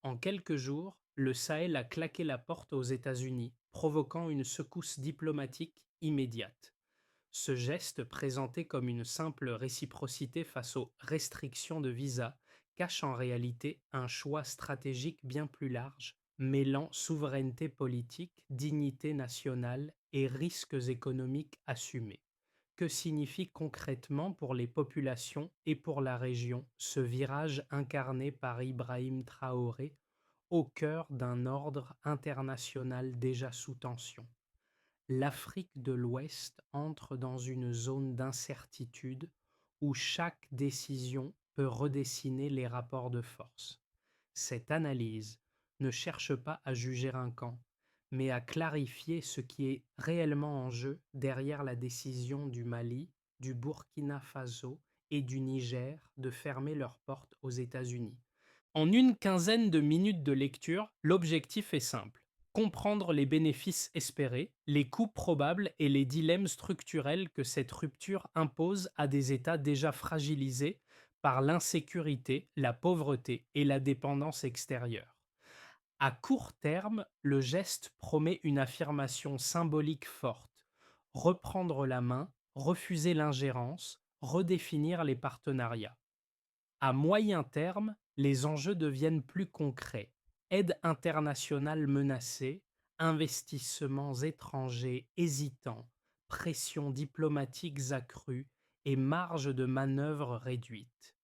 En quelques jours, le Sahel a claqué la porte aux États-Unis, provoquant une secousse diplomatique immédiate. Ce geste, présenté comme une simple réciprocité face aux restrictions de visa, cache en réalité un choix stratégique bien plus large, mêlant souveraineté politique, dignité nationale et risques économiques assumés. Que signifie concrètement pour les populations et pour la région ce virage incarné par Ibrahim Traoré au cœur d'un ordre international déjà sous tension? L'Afrique de l'Ouest entre dans une zone d'incertitude où chaque décision peut redessiner les rapports de force. Cette analyse ne cherche pas à juger un camp, mais à clarifier ce qui est réellement en jeu derrière la décision du Mali, du Burkina Faso et du Niger de fermer leurs portes aux États-Unis. En une quinzaine de minutes de lecture, l'objectif est simple: comprendre les bénéfices espérés, les coûts probables et les dilemmes structurels que cette rupture impose à des États déjà fragilisés par l'insécurité, la pauvreté et la dépendance extérieure. À court terme, le geste promet une affirmation symbolique forte: reprendre la main, refuser l'ingérence, redéfinir les partenariats. À moyen terme, les enjeux deviennent plus concrets: aide internationale menacée, investissements étrangers hésitants, pressions diplomatiques accrues et marge de manœuvre réduite.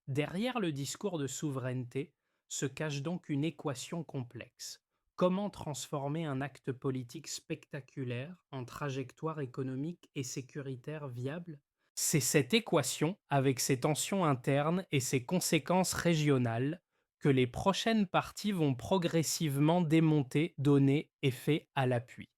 Derrière le discours de souveraineté se cache donc une équation complexe. Comment transformer un acte politique spectaculaire en trajectoire économique et sécuritaire viable? C'est cette équation, avec ses tensions internes et ses conséquences régionales, que les prochaines parties vont progressivement démonter, données et faits à l'appui.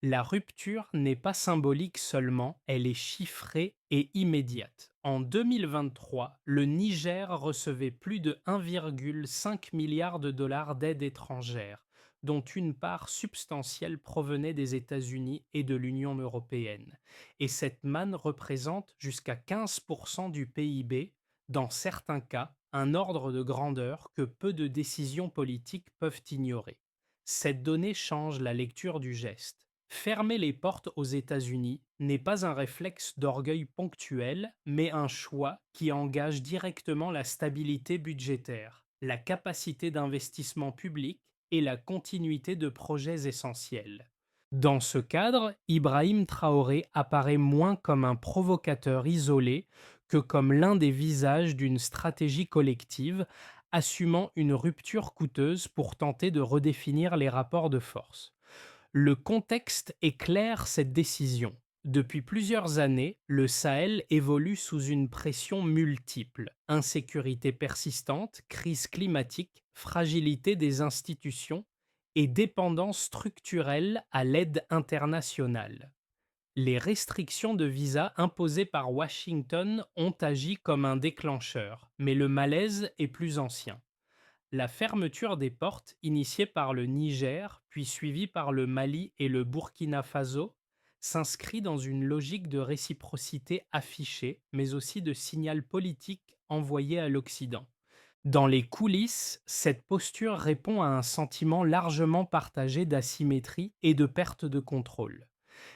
La rupture n'est pas symbolique seulement, elle est chiffrée et immédiate. En 2023, le Niger recevait plus de 1,5 milliard de dollars d'aide étrangère, dont une part substantielle provenait des États-Unis et de l'Union européenne. Et cette manne représente jusqu'à 15% du PIB, dans certains cas, un ordre de grandeur que peu de décisions politiques peuvent ignorer. Cette donnée change la lecture du geste. Fermer les portes aux États-Unis n'est pas un réflexe d'orgueil ponctuel, mais un choix qui engage directement la stabilité budgétaire, la capacité d'investissement public et la continuité de projets essentiels. Dans ce cadre, Ibrahim Traoré apparaît moins comme un provocateur isolé que comme l'un des visages d'une stratégie collective, assumant une rupture coûteuse pour tenter de redéfinir les rapports de force. Le contexte éclaire cette décision. Depuis plusieurs années, le Sahel évolue sous une pression multiple: insécurité persistante, crise climatique, fragilité des institutions et dépendance structurelle à l'aide internationale. Les restrictions de visa imposées par Washington ont agi comme un déclencheur, mais le malaise est plus ancien. La fermeture des portes, initiée par le Niger, puis suivie par le Mali et le Burkina Faso, s'inscrit dans une logique de réciprocité affichée, mais aussi de signal politique envoyé à l'Occident. Dans les coulisses, cette posture répond à un sentiment largement partagé d'asymétrie et de perte de contrôle.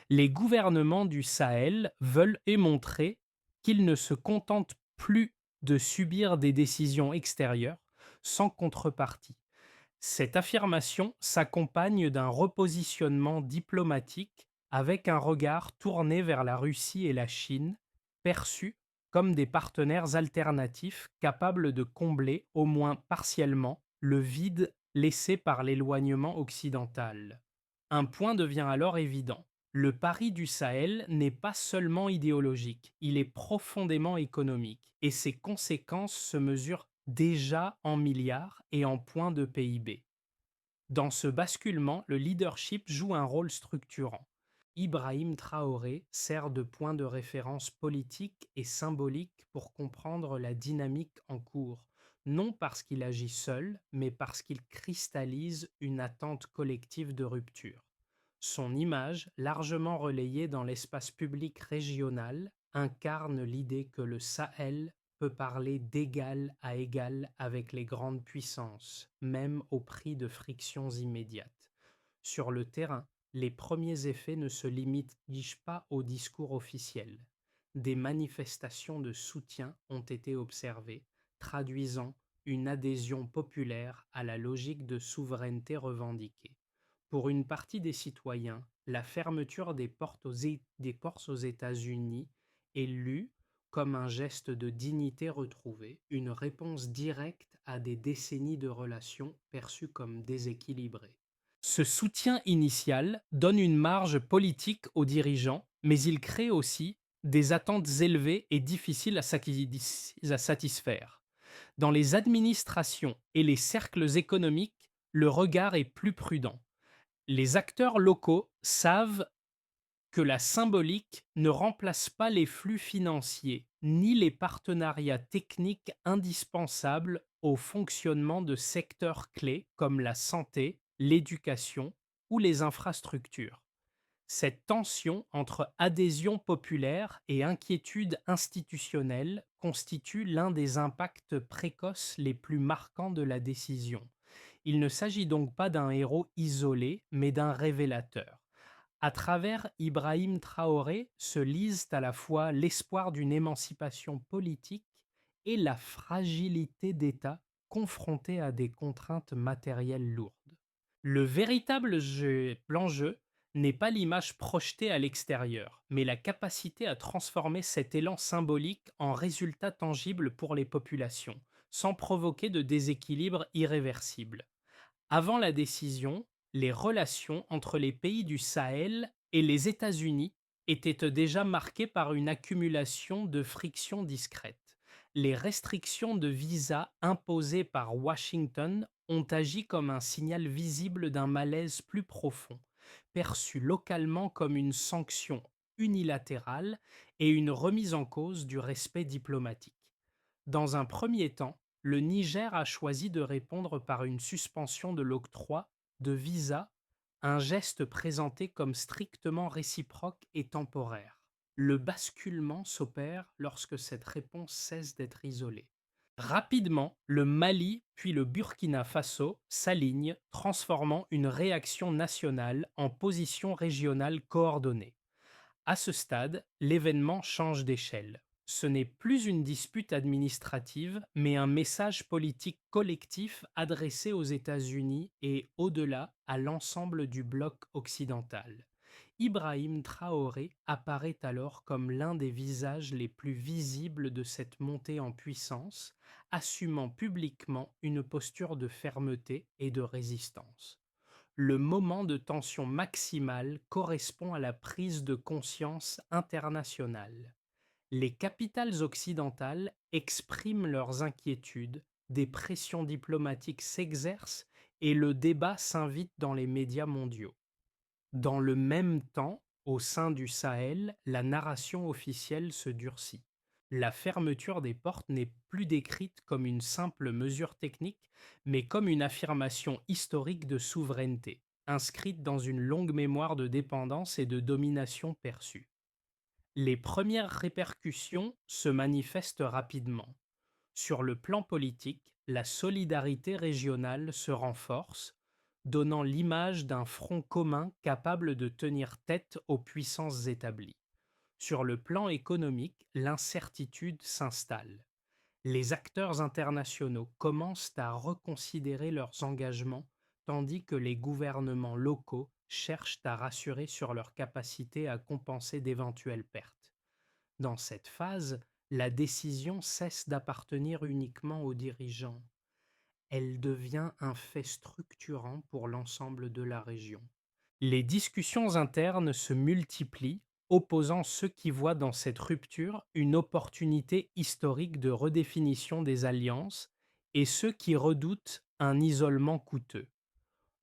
Les gouvernements du Sahel veulent montrer qu'ils ne se contentent plus de subir des décisions extérieures sans contrepartie. Cette affirmation s'accompagne d'un repositionnement diplomatique avec un regard tourné vers la Russie et la Chine, perçus comme des partenaires alternatifs capables de combler, au moins partiellement, le vide laissé par l'éloignement occidental. Un point devient alors évident: le pari du Sahel n'est pas seulement idéologique, il est profondément économique, et ses conséquences se mesurent déjà en milliards et en points de PIB. Dans ce basculement, le leadership joue un rôle structurant. Ibrahim Traoré sert de point de référence politique et symbolique pour comprendre la dynamique en cours, non parce qu'il agit seul, mais parce qu'il cristallise une attente collective de rupture. Son image, largement relayée dans l'espace public régional, incarne l'idée que le Sahel peut parler d'égal à égal avec les grandes puissances, même au prix de frictions immédiates. Sur le terrain, les premiers effets ne se limitent pas au discours officiel. Des manifestations de soutien ont été observées, traduisant une adhésion populaire à la logique de souveraineté revendiquée. Pour une partie des citoyens, la fermeture des portes aux États-Unis est lue comme un geste de dignité retrouvée, une réponse directe à des décennies de relations perçues comme déséquilibrées. Ce soutien initial donne une marge politique aux dirigeants, mais il crée aussi des attentes élevées et difficiles à satisfaire. Dans les administrations et les cercles économiques, le regard est plus prudent. Les acteurs locaux savent que la symbolique ne remplace pas les flux financiers ni les partenariats techniques indispensables au fonctionnement de secteurs clés comme la santé, l'éducation ou les infrastructures. Cette tension entre adhésion populaire et inquiétude institutionnelle constitue l'un des impacts précoces les plus marquants de la décision. Il ne s'agit donc pas d'un héros isolé, mais d'un révélateur. À travers Ibrahim Traoré se lisent à la fois l'espoir d'une émancipation politique et la fragilité d'États confrontés à des contraintes matérielles lourdes. Le véritable l'enjeu n'est pas l'image projetée à l'extérieur, mais la capacité à transformer cet élan symbolique en résultat tangible pour les populations, sans provoquer de déséquilibre irréversible. Avant la décision, les relations entre les pays du Sahel et les États-Unis étaient déjà marquées par une accumulation de frictions discrètes. Les restrictions de visa imposées par Washington ont agi comme un signal visible d'un malaise plus profond, perçu localement comme une sanction unilatérale et une remise en cause du respect diplomatique. Dans un premier temps, le Niger a choisi de répondre par une suspension de l'octroi de visas, un geste présenté comme strictement réciproque et temporaire. Le basculement s'opère lorsque cette réponse cesse d'être isolée. Rapidement, le Mali puis le Burkina Faso s'alignent, transformant une réaction nationale en position régionale coordonnée. À ce stade, l'événement change d'échelle. Ce n'est plus une dispute administrative, mais un message politique collectif adressé aux États-Unis et, au-delà, à l'ensemble du bloc occidental. Ibrahim Traoré apparaît alors comme l'un des visages les plus visibles de cette montée en puissance, assumant publiquement une posture de fermeté et de résistance. Le moment de tension maximale correspond à la prise de conscience internationale. Les capitales occidentales expriment leurs inquiétudes, des pressions diplomatiques s'exercent et le débat s'invite dans les médias mondiaux. Dans le même temps, au sein du Sahel, la narration officielle se durcit. La fermeture des portes n'est plus décrite comme une simple mesure technique, mais comme une affirmation historique de souveraineté, inscrite dans une longue mémoire de dépendance et de domination perçue. Les premières répercussions se manifestent rapidement. Sur le plan politique, la solidarité régionale se renforce, donnant l'image d'un front commun capable de tenir tête aux puissances établies. Sur le plan économique, l'incertitude s'installe. Les acteurs internationaux commencent à reconsidérer leurs engagements, tandis que les gouvernements locaux cherchent à rassurer sur leur capacité à compenser d'éventuelles pertes. Dans cette phase, la décision cesse d'appartenir uniquement aux dirigeants. Elle devient un fait structurant pour l'ensemble de la région. Les discussions internes se multiplient, opposant ceux qui voient dans cette rupture une opportunité historique de redéfinition des alliances et ceux qui redoutent un isolement coûteux.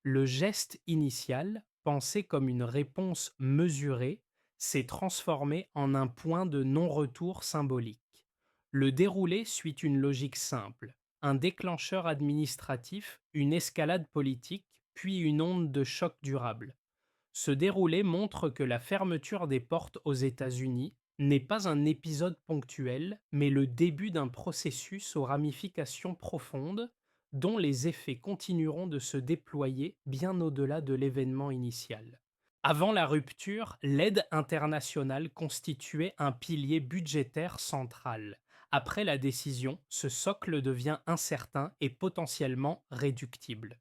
Le geste initial, pensé comme une réponse mesurée, s'est transformé en un point de non-retour symbolique. Le déroulé suit une logique simple: un déclencheur administratif, une escalade politique, puis une onde de choc durable. Ce déroulé montre que la fermeture des portes aux États-Unis n'est pas un épisode ponctuel, mais le début d'un processus aux ramifications profondes dont les effets continueront de se déployer bien au-delà de l'événement initial. Avant la rupture, l'aide internationale constituait un pilier budgétaire central. Après la décision, ce socle devient incertain et potentiellement réductible.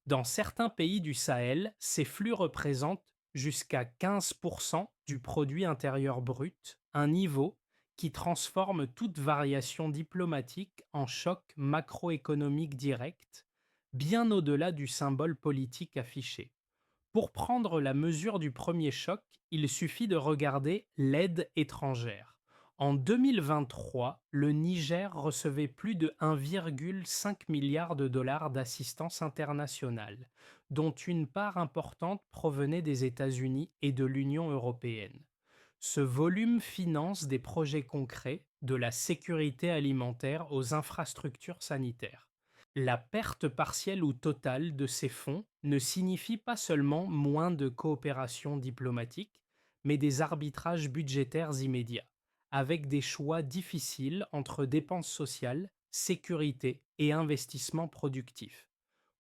Dans certains pays du Sahel, ces flux représentent jusqu'à 15% du produit intérieur brut, un niveau qui transforme toute variation diplomatique en choc macroéconomique direct, bien au-delà du symbole politique affiché. Pour prendre la mesure du premier choc, il suffit de regarder l'aide étrangère. En 2023, le Niger recevait plus de 1,5 milliard de dollars d'assistance internationale, dont une part importante provenait des États-Unis et de l'Union européenne. Ce volume finance des projets concrets, de la sécurité alimentaire aux infrastructures sanitaires. La perte partielle ou totale de ces fonds ne signifie pas seulement moins de coopération diplomatique, mais des arbitrages budgétaires immédiats, avec des choix difficiles entre dépenses sociales, sécurité et investissements productifs.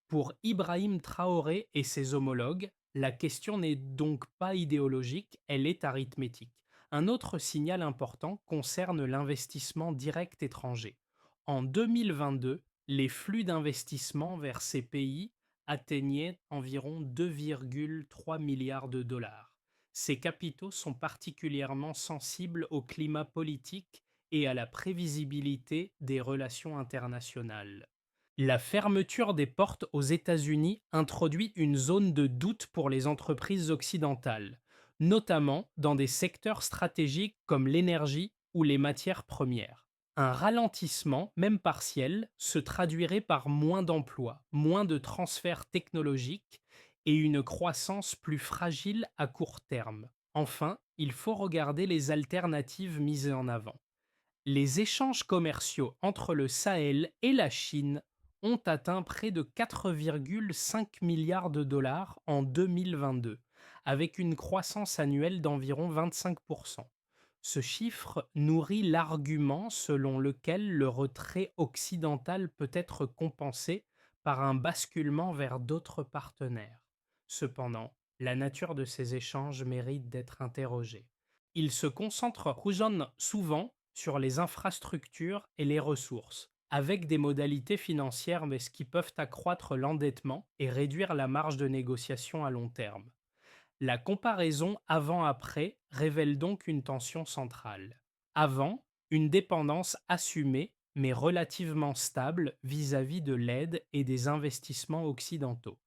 Pour Ibrahim Traoré et ses homologues, la question n'est donc pas idéologique, elle est arithmétique. Un autre signal important concerne l'investissement direct étranger. En 2022, les flux d'investissement vers ces pays atteignaient environ 2,3 milliards de dollars. Ces capitaux sont particulièrement sensibles au climat politique et à la prévisibilité des relations internationales. La fermeture des portes aux États-Unis introduit une zone de doute pour les entreprises occidentales, notamment dans des secteurs stratégiques comme l'énergie ou les matières premières. Un ralentissement, même partiel, se traduirait par moins d'emplois, moins de transferts technologiques et une croissance plus fragile à court terme. Enfin, il faut regarder les alternatives mises en avant. Les échanges commerciaux entre le Sahel et la Chine ont atteint près de 4,5 milliards de dollars en 2022, avec une croissance annuelle d'environ 25%. Ce chiffre nourrit l'argument selon lequel le retrait occidental peut être compensé par un basculement vers d'autres partenaires. Cependant, la nature de ces échanges mérite d'être interrogée. Ils se concentrent souvent sur les infrastructures et les ressources, avec des modalités financières mais ce qui peuvent accroître l'endettement et réduire la marge de négociation à long terme. La comparaison avant-après révèle donc une tension centrale. Avant, une dépendance assumée mais relativement stable vis-à-vis de l'aide et des investissements occidentaux.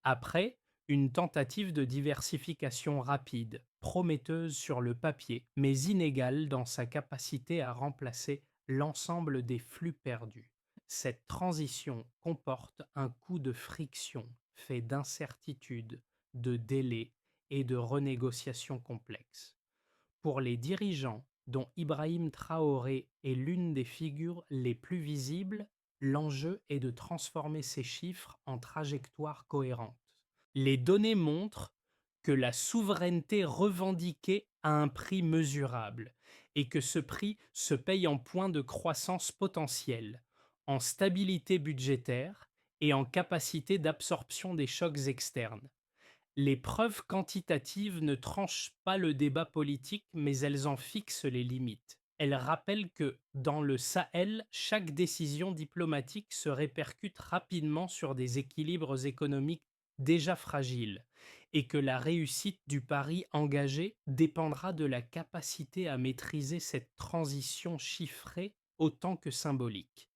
Après, une tentative de diversification rapide, prometteuse sur le papier, mais inégale dans sa capacité à remplacer l'ensemble des flux perdus. Cette transition comporte un coût de friction fait d'incertitudes, de délais et de renégociations complexes. Pour les dirigeants, dont Ibrahim Traoré est l'une des figures les plus visibles, l'enjeu est de transformer ces chiffres en trajectoires cohérentes. Les données montrent que la souveraineté revendiquée a un prix mesurable et que ce prix se paye en points de croissance potentielle, en stabilité budgétaire et en capacité d'absorption des chocs externes. Les preuves quantitatives ne tranchent pas le débat politique, mais elles en fixent les limites. Elles rappellent que, dans le Sahel, chaque décision diplomatique se répercute rapidement sur des équilibres économiques déjà fragiles, et que la réussite du pari engagé dépendra de la capacité à maîtriser cette transition chiffrée autant que symbolique.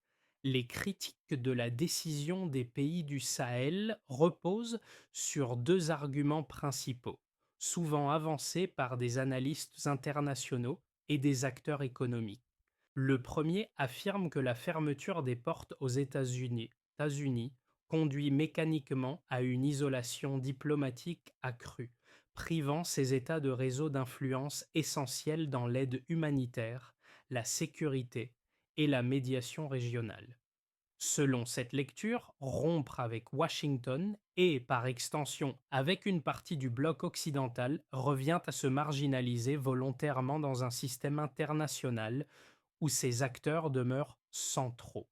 Les critiques de la décision des pays du Sahel reposent sur deux arguments principaux, souvent avancés par des analystes internationaux et des acteurs économiques. Le premier affirme que la fermeture des portes aux États-Unis conduit mécaniquement à une isolation diplomatique accrue, privant ces États de réseaux d'influence essentiels dans l'aide humanitaire, la sécurité et la médiation régionale. Selon cette lecture, rompre avec Washington et, par extension, avec une partie du bloc occidental revient à se marginaliser volontairement dans un système international où ces acteurs demeurent centraux.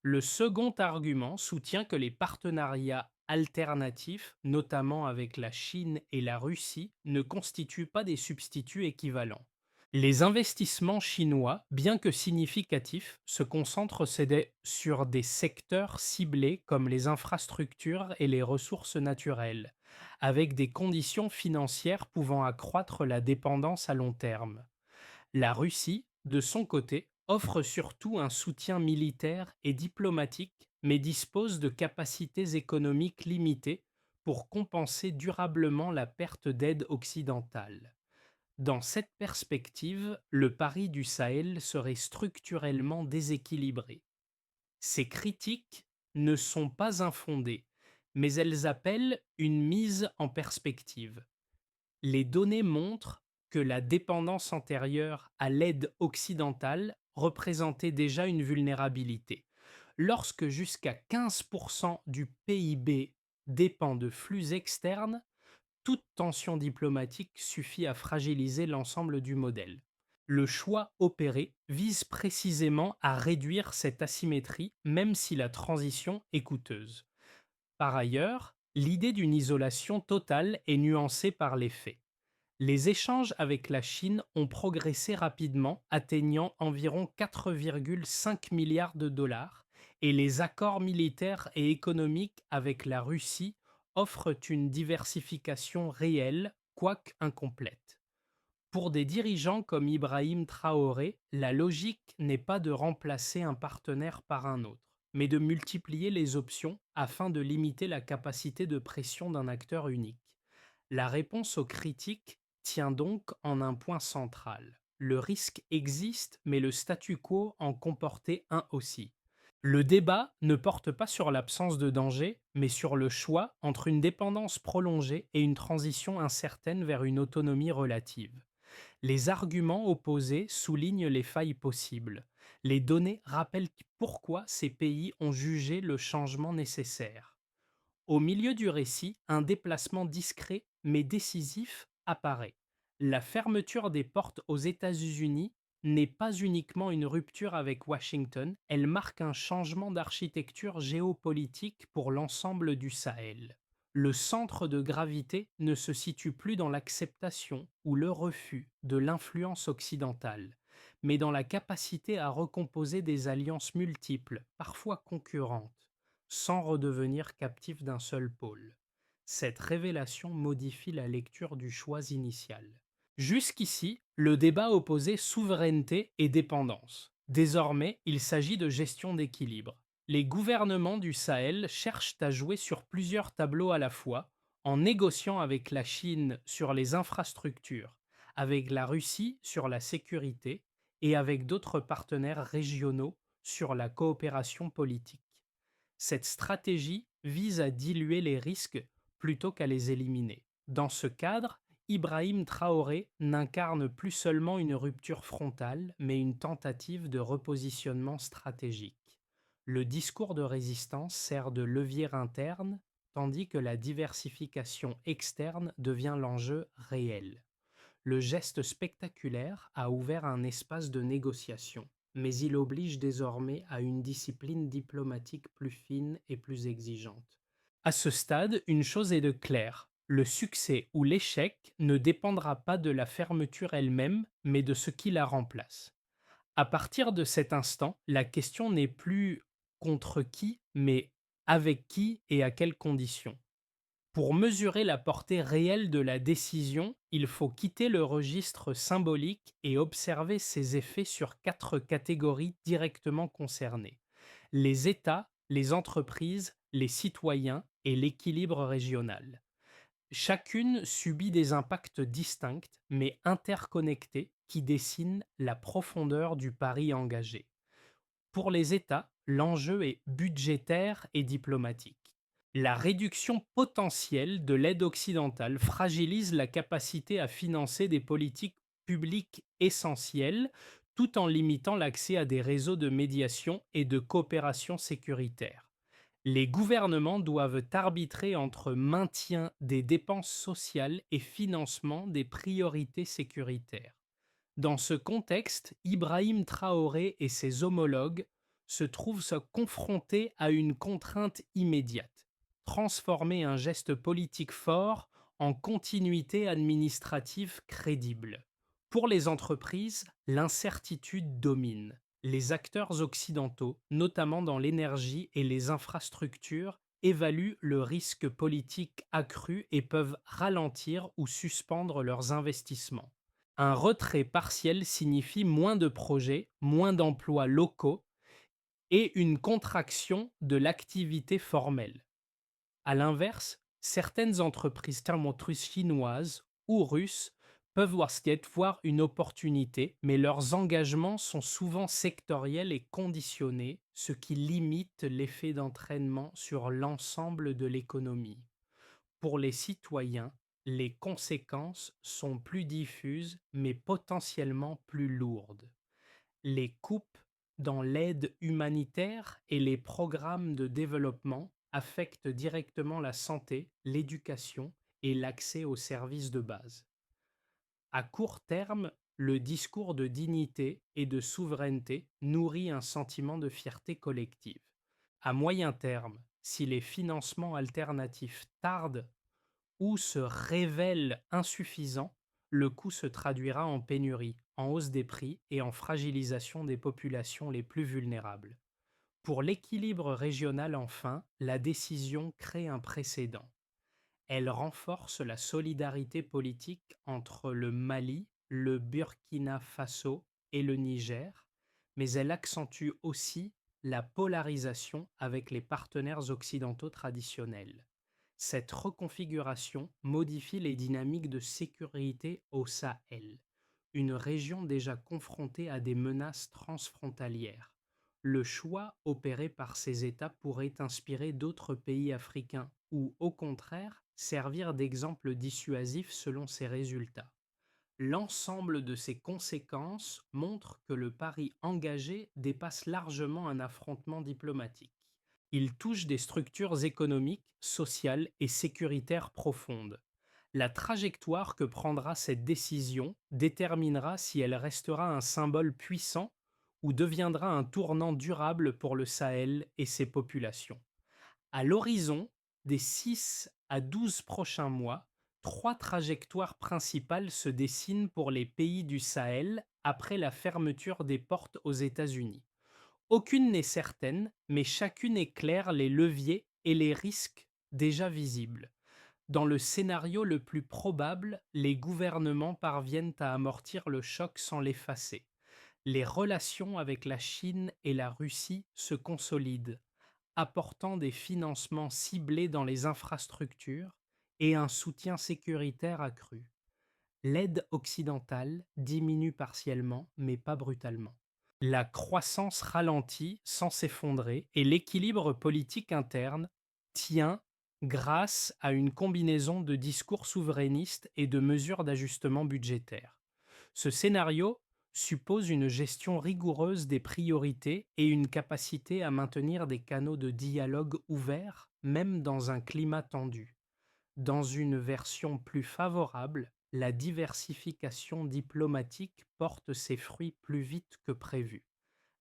Le second argument soutient que les partenariats alternatifs, notamment avec la Chine et la Russie, ne constituent pas des substituts équivalents. Les investissements chinois, bien que significatifs, se concentrent sur des secteurs ciblés comme les infrastructures et les ressources naturelles, avec des conditions financières pouvant accroître la dépendance à long terme. La Russie, de son côté, offre surtout un soutien militaire et diplomatique, mais dispose de capacités économiques limitées pour compenser durablement la perte d'aide occidentale. Dans cette perspective, le pari du Sahel serait structurellement déséquilibré. Ces critiques ne sont pas infondées, mais elles appellent une mise en perspective. Les données montrent que la dépendance antérieure à l'aide occidentale représentait déjà une vulnérabilité. Lorsque jusqu'à 15% du PIB dépend de flux externes, toute tension diplomatique suffit à fragiliser l'ensemble du modèle. Le choix opéré vise précisément à réduire cette asymétrie, même si la transition est coûteuse. Par ailleurs, l'idée d'une isolation totale est nuancée par les faits. Les échanges avec la Chine ont progressé rapidement, atteignant environ 4,5 milliards de dollars, et les accords militaires et économiques avec la Russie offrent une diversification réelle, quoique incomplète. Pour des dirigeants comme Ibrahim Traoré, la logique n'est pas de remplacer un partenaire par un autre, mais de multiplier les options afin de limiter la capacité de pression d'un acteur unique. La réponse aux critiques tient donc en un point central. Le risque existe, mais le statu quo en comportait un aussi. Le débat ne porte pas sur l'absence de danger, mais sur le choix entre une dépendance prolongée et une transition incertaine vers une autonomie relative. Les arguments opposés soulignent les failles possibles. Les données rappellent pourquoi ces pays ont jugé le changement nécessaire. Au milieu du récit, un déplacement discret mais décisif apparaît. La fermeture des portes aux États-Unis n'est pas uniquement une rupture avec Washington, elle marque un changement d'architecture géopolitique pour l'ensemble du Sahel. Le centre de gravité ne se situe plus dans l'acceptation ou le refus de l'influence occidentale, mais dans la capacité à recomposer des alliances multiples, parfois concurrentes, sans redevenir captif d'un seul pôle. Cette révélation modifie la lecture du choix initial. Jusqu'ici, le débat opposait souveraineté et dépendance. Désormais, il s'agit de gestion d'équilibre. Les gouvernements du Sahel cherchent à jouer sur plusieurs tableaux à la fois, en négociant avec la Chine sur les infrastructures, avec la Russie sur la sécurité et avec d'autres partenaires régionaux sur la coopération politique. Cette stratégie vise à diluer les risques plutôt qu'à les éliminer. Dans ce cadre, Ibrahim Traoré n'incarne plus seulement une rupture frontale, mais une tentative de repositionnement stratégique. Le discours de résistance sert de levier interne, tandis que la diversification externe devient l'enjeu réel. Le geste spectaculaire a ouvert un espace de négociation, mais il oblige désormais à une discipline diplomatique plus fine et plus exigeante. À ce stade, une chose est de claire, le succès ou l'échec ne dépendra pas de la fermeture elle-même, mais de ce qui la remplace. À partir de cet instant, la question n'est plus contre qui, mais avec qui et à quelles conditions. Pour mesurer la portée réelle de la décision, il faut quitter le registre symbolique et observer ses effets sur quatre catégories directement concernées: les États, les entreprises, les citoyens et l'équilibre régional. Chacune subit des impacts distincts mais interconnectés qui dessinent la profondeur du pari engagé. Pour les États, l'enjeu est budgétaire et diplomatique. La réduction potentielle de l'aide occidentale fragilise la capacité à financer des politiques publiques essentielles tout en limitant l'accès à des réseaux de médiation et de coopération sécuritaire. Les gouvernements doivent arbitrer entre maintien des dépenses sociales et financement des priorités sécuritaires. Dans ce contexte, Ibrahim Traoré et ses homologues se trouvent confrontés à une contrainte immédiate: transformer un geste politique fort en continuité administrative crédible. Pour les entreprises, l'incertitude domine. Les acteurs occidentaux, notamment dans l'énergie et les infrastructures, évaluent le risque politique accru et peuvent ralentir ou suspendre leurs investissements. Un retrait partiel signifie moins de projets, moins d'emplois locaux et une contraction de l'activité formelle. À l'inverse, certaines entreprises thermomotrices chinoises ou russes peuvent voir une opportunité, mais leurs engagements sont souvent sectoriels et conditionnés, ce qui limite l'effet d'entraînement sur l'ensemble de l'économie. Pour les citoyens, les conséquences sont plus diffuses mais potentiellement plus lourdes. Les coupes dans l'aide humanitaire et les programmes de développement affectent directement la santé, l'éducation et l'accès aux services de base. À court terme, le discours de dignité et de souveraineté nourrit un sentiment de fierté collective. À moyen terme, si les financements alternatifs tardent ou se révèle insuffisant, le coût se traduira en pénurie, en hausse des prix et en fragilisation des populations les plus vulnérables. Pour l'équilibre régional enfin, la décision crée un précédent. Elle renforce la solidarité politique entre le Mali, le Burkina Faso et le Niger, mais elle accentue aussi la polarisation avec les partenaires occidentaux traditionnels. Cette reconfiguration modifie les dynamiques de sécurité au Sahel, une région déjà confrontée à des menaces transfrontalières. Le choix opéré par ces États pourrait inspirer d'autres pays africains ou, au contraire, servir d'exemple dissuasif selon ses résultats. L'ensemble de ces conséquences montre que le pari engagé dépasse largement un affrontement diplomatique. Il touche des structures économiques, sociales et sécuritaires profondes. La trajectoire que prendra cette décision déterminera si elle restera un symbole puissant ou deviendra un tournant durable pour le Sahel et ses populations. À l'horizon des 6 à 12 prochains mois, trois trajectoires principales se dessinent pour les pays du Sahel après la fermeture des portes aux États-Unis. Aucune n'est certaine, mais chacune éclaire les leviers et les risques déjà visibles. Dans le scénario le plus probable, les gouvernements parviennent à amortir le choc sans l'effacer. Les relations avec la Chine et la Russie se consolident, apportant des financements ciblés dans les infrastructures et un soutien sécuritaire accru. L'aide occidentale diminue partiellement, mais pas brutalement. La croissance ralentit sans s'effondrer et l'équilibre politique interne tient grâce à une combinaison de discours souverainistes et de mesures d'ajustement budgétaire. Ce scénario suppose une gestion rigoureuse des priorités et une capacité à maintenir des canaux de dialogue ouverts, même dans un climat tendu. Dans une version plus favorable, la diversification diplomatique porte ses fruits plus vite que prévu.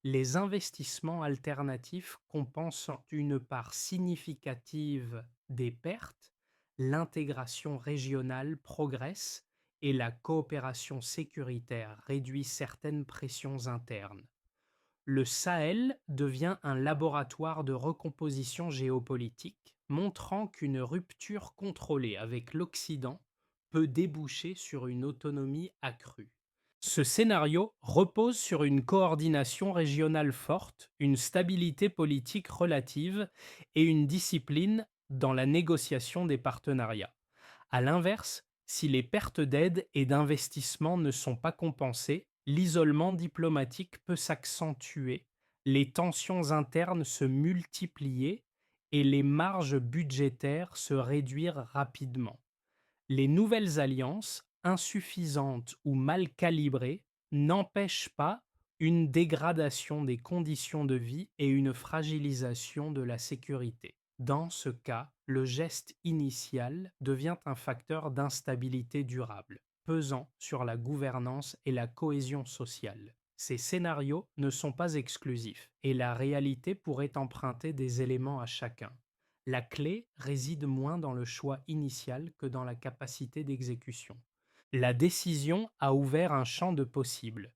Les investissements alternatifs compensent une part significative des pertes, l'intégration régionale progresse et la coopération sécuritaire réduit certaines pressions internes. Le Sahel devient un laboratoire de recomposition géopolitique, montrant qu'une rupture contrôlée avec l'Occident peut déboucher sur une autonomie accrue. Ce scénario repose sur une coordination régionale forte, une stabilité politique relative et une discipline dans la négociation des partenariats. À l'inverse, si les pertes d'aide et d'investissement ne sont pas compensées, l'isolement diplomatique peut s'accentuer, les tensions internes se multiplier et les marges budgétaires se réduire rapidement. Les nouvelles alliances, insuffisantes ou mal calibrées, n'empêchent pas une dégradation des conditions de vie et une fragilisation de la sécurité. Dans ce cas, le geste initial devient un facteur d'instabilité durable, pesant sur la gouvernance et la cohésion sociale. Ces scénarios ne sont pas exclusifs et la réalité pourrait emprunter des éléments à chacun. La clé réside moins dans le choix initial que dans la capacité d'exécution. La décision a ouvert un champ de possibles.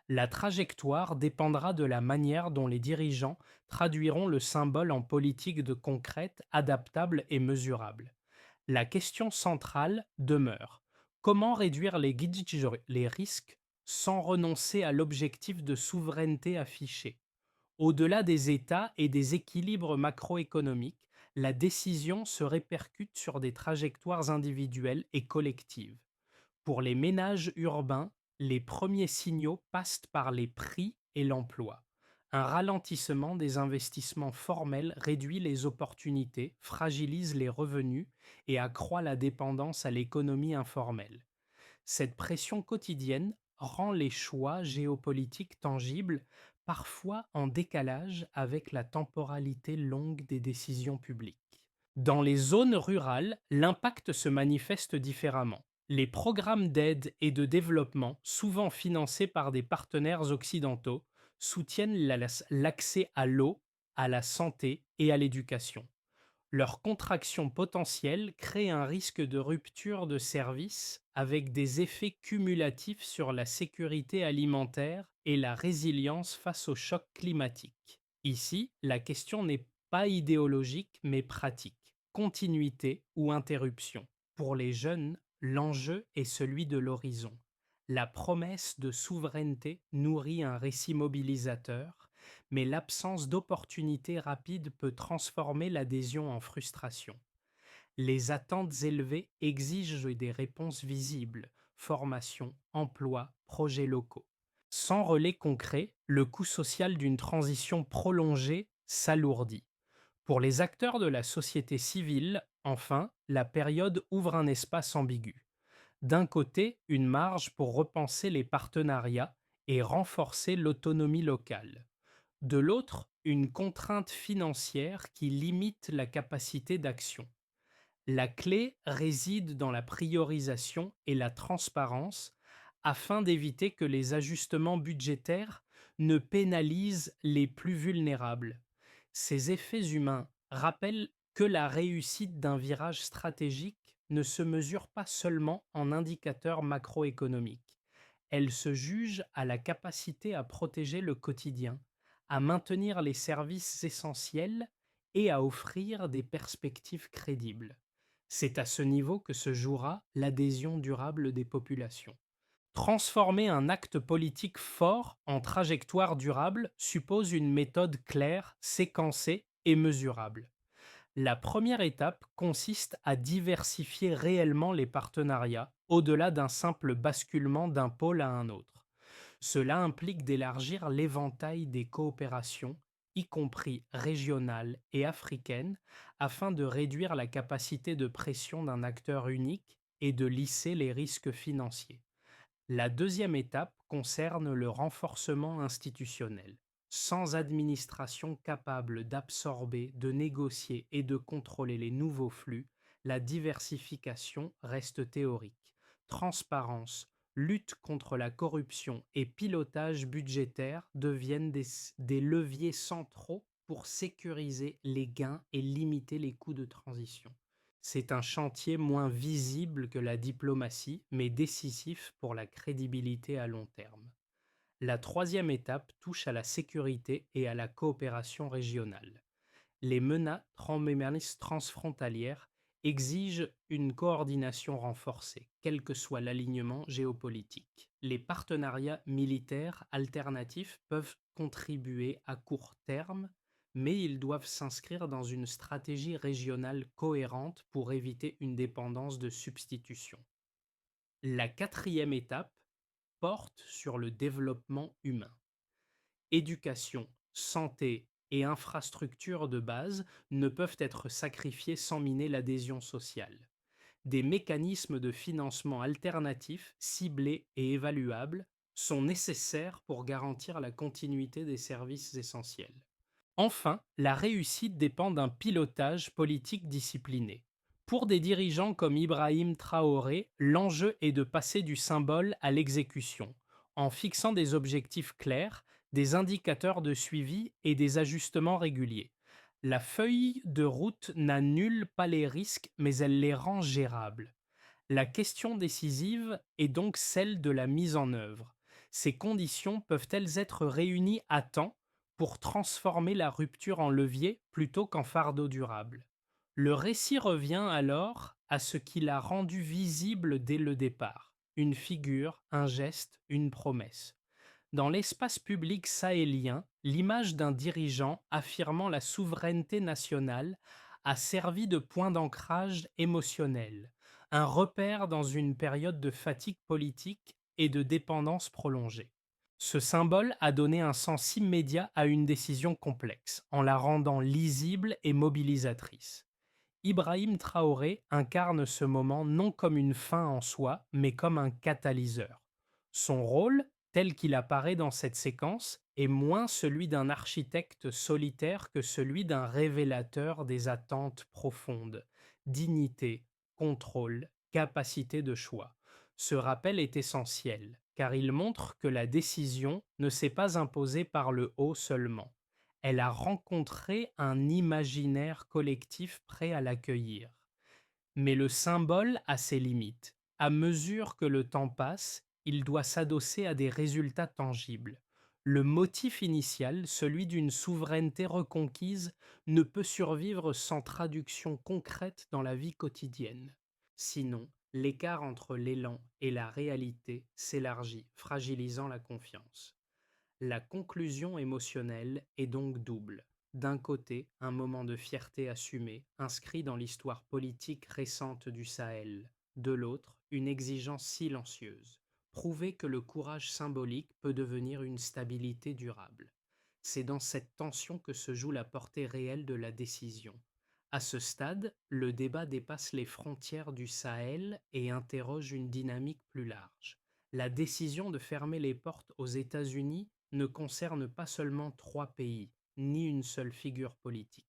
La trajectoire dépendra de la manière dont les dirigeants traduiront le symbole en politique de concrète, adaptable et mesurable. La question centrale demeure: comment réduire les risques sans renoncer à l'objectif de souveraineté affiché? Au-delà des États et des équilibres macroéconomiques, la décision se répercute sur des trajectoires individuelles et collectives. Pour les ménages urbains, les premiers signaux passent par les prix et l'emploi. Un ralentissement des investissements formels réduit les opportunités, fragilise les revenus et accroît la dépendance à l'économie informelle. Cette pression quotidienne rend les choix géopolitiques tangibles, parfois en décalage avec la temporalité longue des décisions publiques. Dans les zones rurales, l'impact se manifeste différemment. Les programmes d'aide et de développement, souvent financés par des partenaires occidentaux, soutiennent l'accès à l'eau, à la santé et à l'éducation. Leur contraction potentielle crée un risque de rupture de service avec des effets cumulatifs sur la sécurité alimentaire et la résilience face aux chocs climatiques. Ici, la question n'est pas idéologique mais pratique. Continuité ou interruption. Pour les jeunes, l'enjeu est celui de l'horizon. La promesse de souveraineté nourrit un récit mobilisateur, mais l'absence d'opportunités rapides peut transformer l'adhésion en frustration. Les attentes élevées exigent des réponses visibles: formation, emploi, projets locaux. Sans relais concret, le coût social d'une transition prolongée s'alourdit. Pour les acteurs de la société civile, enfin, la période ouvre un espace ambigu. D'un côté, une marge pour repenser les partenariats et renforcer l'autonomie locale. De l'autre, une contrainte financière qui limite la capacité d'action. La clé réside dans la priorisation et la transparence afin d'éviter que les ajustements budgétaires ne pénalisent les plus vulnérables. Ces effets humains rappellent que la réussite d'un virage stratégique ne se mesure pas seulement en indicateurs macroéconomiques. Elle se juge à la capacité à protéger le quotidien, à maintenir les services essentiels et à offrir des perspectives crédibles. C'est à ce niveau que se jouera l'adhésion durable des populations. Transformer un acte politique fort en trajectoire durable suppose une méthode claire, séquencée et mesurable. La première étape consiste à diversifier réellement les partenariats, au-delà d'un simple basculement d'un pôle à un autre. Cela implique d'élargir l'éventail des coopérations, y compris régionales et africaines, afin de réduire la capacité de pression d'un acteur unique et de lisser les risques financiers. La deuxième étape concerne le renforcement institutionnel. Sans administration capable d'absorber, de négocier et de contrôler les nouveaux flux, la diversification reste théorique. Transparence, lutte contre la corruption et pilotage budgétaire deviennent des leviers centraux pour sécuriser les gains et limiter les coûts de transition. C'est un chantier moins visible que la diplomatie, mais décisif pour la crédibilité à long terme. La troisième étape touche à la sécurité et à la coopération régionale. Les menaces transfrontalières exigent une coordination renforcée, quel que soit l'alignement géopolitique. Les partenariats militaires alternatifs peuvent contribuer à court terme, mais ils doivent s'inscrire dans une stratégie régionale cohérente pour éviter une dépendance de substitution. La quatrième étape porte sur le développement humain. Éducation, santé et infrastructures de base ne peuvent être sacrifiés sans miner l'adhésion sociale. Des mécanismes de financement alternatifs, ciblés et évaluables, sont nécessaires pour garantir la continuité des services essentiels. Enfin, la réussite dépend d'un pilotage politique discipliné. Pour des dirigeants comme Ibrahim Traoré, l'enjeu est de passer du symbole à l'exécution, en fixant des objectifs clairs, des indicateurs de suivi et des ajustements réguliers. La feuille de route n'annule pas les risques, mais elle les rend gérables. La question décisive est donc celle de la mise en œuvre. Ces conditions peuvent-elles être réunies à temps pour transformer la rupture en levier plutôt qu'en fardeau durable? Le récit revient alors à ce qui l'a rendu visible dès le départ, une figure, un geste, une promesse. Dans l'espace public sahélien, l'image d'un dirigeant affirmant la souveraineté nationale a servi de point d'ancrage émotionnel, un repère dans une période de fatigue politique et de dépendance prolongée. Ce symbole a donné un sens immédiat à une décision complexe, en la rendant lisible et mobilisatrice. Ibrahim Traoré incarne ce moment non comme une fin en soi, mais comme un catalyseur. Son rôle, tel qu'il apparaît dans cette séquence, est moins celui d'un architecte solitaire que celui d'un révélateur des attentes profondes. Dignité, contrôle, capacité de choix. Ce rappel est essentiel, car il montre que la décision ne s'est pas imposée par le haut seulement. Elle a rencontré un imaginaire collectif prêt à l'accueillir. Mais le symbole a ses limites. À mesure que le temps passe, il doit s'adosser à des résultats tangibles. Le motif initial, celui d'une souveraineté reconquise, ne peut survivre sans traduction concrète dans la vie quotidienne. Sinon, l'écart entre l'élan et la réalité s'élargit, fragilisant la confiance. La conclusion émotionnelle est donc double. D'un côté, un moment de fierté assumée, inscrit dans l'histoire politique récente du Sahel. De l'autre, une exigence silencieuse. Prouver que le courage symbolique peut devenir une stabilité durable. C'est dans cette tension que se joue la portée réelle de la décision. À ce stade, le débat dépasse les frontières du Sahel et interroge une dynamique plus large. La décision de fermer les portes aux États-Unis ne concerne pas seulement trois pays, ni une seule figure politique.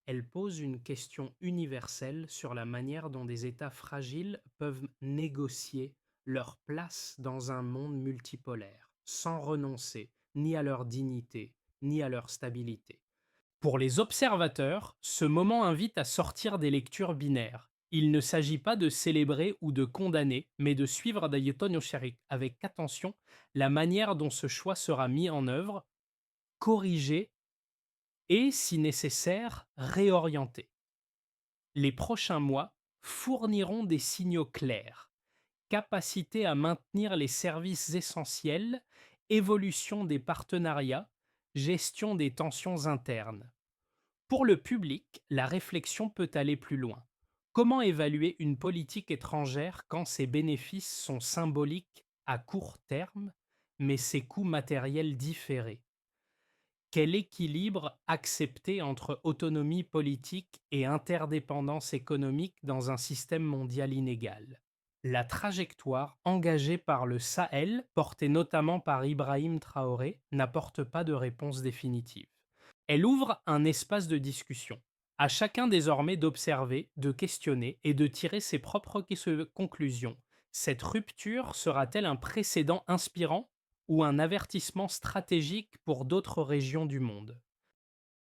Elle pose une question universelle sur la manière dont des États fragiles peuvent négocier leur place dans un monde multipolaire, sans renoncer ni à leur dignité, ni à leur stabilité. Pour les observateurs, ce moment invite à sortir des lectures binaires. Il ne s'agit pas de célébrer ou de condamner, mais de suivre Dayeton Yoshari avec attention la manière dont ce choix sera mis en œuvre, corrigé et, si nécessaire, réorienté. Les prochains mois fourniront des signaux clairs: capacité à maintenir les services essentiels, évolution des partenariats, gestion des tensions internes. Pour le public, la réflexion peut aller plus loin. Comment évaluer une politique étrangère quand ses bénéfices sont symboliques à court terme, mais ses coûts matériels différés? Quel équilibre accepter entre autonomie politique et interdépendance économique dans un système mondial inégal? La trajectoire engagée par le Sahel, portée notamment par Ibrahim Traoré, n'apporte pas de réponse définitive. Elle ouvre un espace de discussion. À chacun désormais d'observer, de questionner et de tirer ses propres conclusions. Cette rupture sera-t-elle un précédent inspirant ou un avertissement stratégique pour d'autres régions du monde?